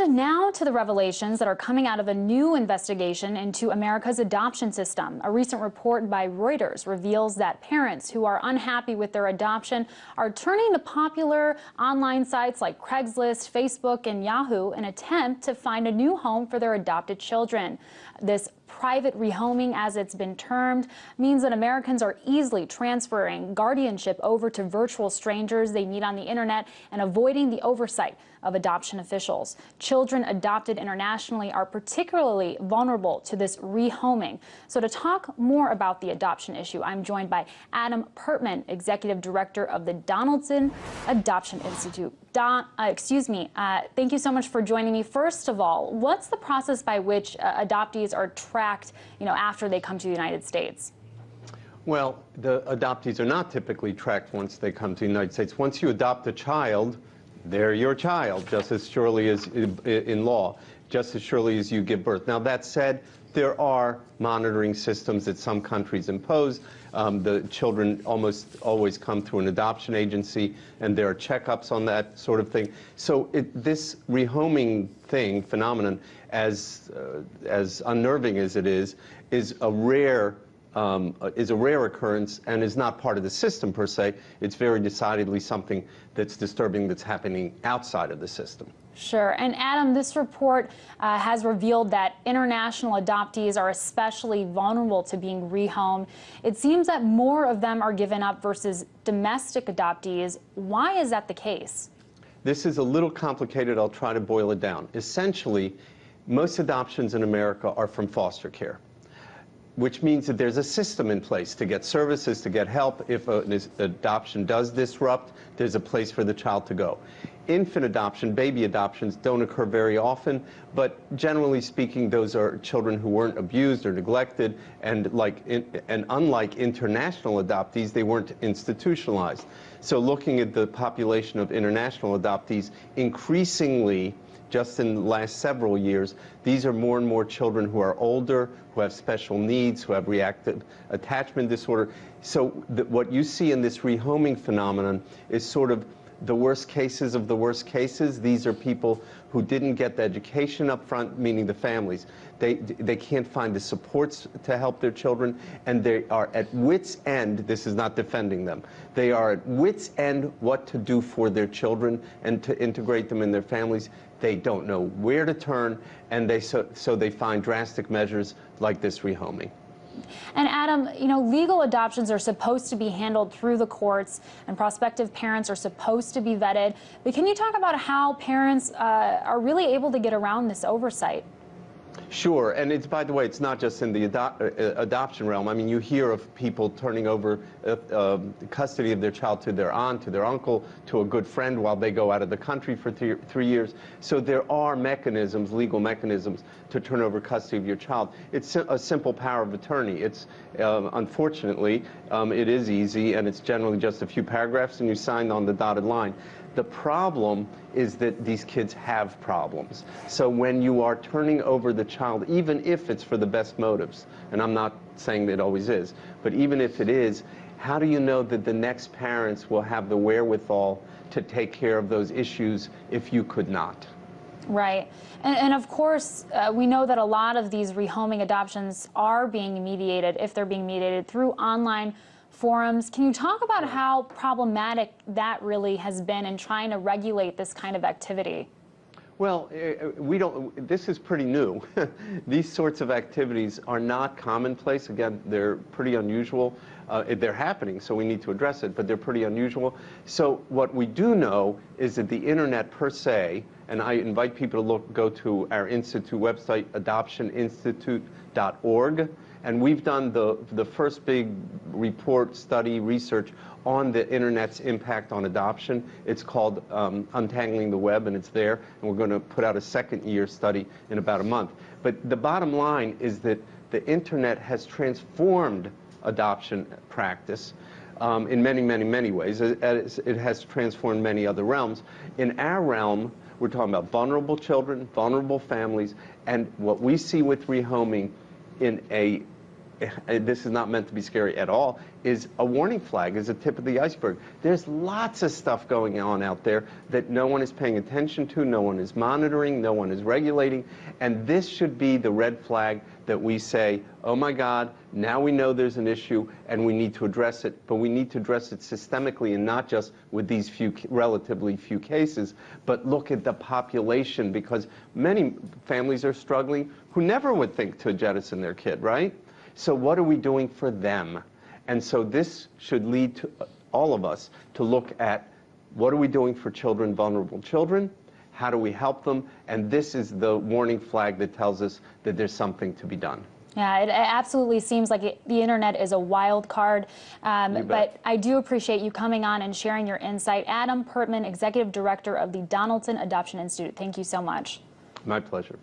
And now to the revelations that are coming out of a new investigation into America's adoption system. A recent report by Reuters reveals that parents who are unhappy with their adoption are turning to popular online sites like Craigslist, Facebook, and Yahoo in an attempt to find a new home for their adopted children. This private rehoming, as it's been termed, means that Americans are easily transferring guardianship over to virtual strangers they meet on the internet and avoiding the oversight of adoption officials. Children adopted internationally are particularly vulnerable to this rehoming. So to talk more about the adoption issue, I'm joined by Adam Pertman, Executive Director of the Donaldson Adoption Institute. Thank you so much for joining me. First of all, what's the process by which adoptees are tracked, after they come to the United States? Well, the adoptees are not typically tracked once they come to the United States. Once you adopt a child, they're your child, just as surely as in law, just as surely as you give birth. Now, that said, there are monitoring systems that some countries impose. The children almost always come through an adoption agency, and there are checkups on that sort of thing. So this rehoming phenomenon, as unnerving as it is a rare occurrence and is not part of the system per se. It's very decidedly something that's disturbing that's happening outside of the system. Sure. And Adam, this report has revealed that international adoptees are especially vulnerable to being rehomed. It seems that more of them are given up versus domestic adoptees. Why is that the case? This is a little complicated. I'll try to boil it down. Essentially, most adoptions in America are from foster care, which means that there's a system in place to get services, to get help. If an adoption does disrupt, there's a place for the child to go. Infant adoption, baby adoptions, don't occur very often, but generally speaking, those are children who weren't abused or neglected, and unlike international adoptees, they weren't institutionalized. So looking at the population of international adoptees, increasingly, just in the last several years, these are more and more children who are older, who have special needs, who have reactive attachment disorder. So what you see in this rehoming phenomenon is sort of the worst cases of the worst cases. These are people who didn't get the education up front, meaning the families. They can't find the supports to help their children, and they are at wit's end. This is not defending them. They are at wit's end what to do for their children and to integrate them in their families. They don't know where to turn, and so they find drastic measures like this rehoming. And Adam, legal adoptions are supposed to be handled through the courts, and prospective parents are supposed to be vetted. But can you talk about how parents are really able to get around this oversight? Sure, and by the way, it's not just in the adoption realm. I mean, you hear of people turning over custody of their child to their aunt, to their uncle, to a good friend while they go out of the country for 3 years. So there are mechanisms, legal mechanisms, to turn over custody of your child. It's a simple power of attorney. It's unfortunately, it is easy, and it's generally just a few paragraphs, and you sign on the dotted line. The problem is that these kids have problems. So when you are turning over the child, even if it's for the best motives, and I'm not saying that it always is, but even if it is, how do you know that the next parents will have the wherewithal to take care of those issues if you could not? Right. And of course, we know that a lot of these rehoming adoptions are being mediated, if they're being mediated, through online forums. Can you talk about how problematic that really has been in trying to regulate this kind of activity? Well, this is pretty new. These sorts of activities are not commonplace. Again, they're pretty unusual. They're happening, so we need to address it, but they're pretty unusual. So what we do know is that the internet per se, and I invite people to go to our institute website, adoptioninstitute.org, and we've done the first big report, study, research on the internet's impact on adoption. It's called Untangling the Web, and it's there. And we're going to put out a second-year study in about a month. But the bottom line is that the internet has transformed adoption practice in many, many, many ways. It has transformed many other realms. In our realm, we're talking about vulnerable children, vulnerable families, and what we see with rehoming in a this is not meant to be scary at all, is a warning flag, is a tip of the iceberg. There's lots of stuff going on out there that no one is paying attention to, no one is monitoring, no one is regulating, and this should be the red flag that we say, oh my God, now we know there's an issue and we need to address it, but we need to address it systemically and not just with these relatively few cases, but look at the population, because many families are struggling who never would think to jettison their kid, right? So what are we doing for them? And so this should lead to all of us to look at what are we doing for children, vulnerable children? How do we help them? And this is the warning flag that tells us that there's something to be done. Yeah, it absolutely seems like the internet is a wild card, but I do appreciate you coming on and sharing your insight. Adam Pertman, Executive Director of the Donaldson Adoption Institute, thank you so much. My pleasure.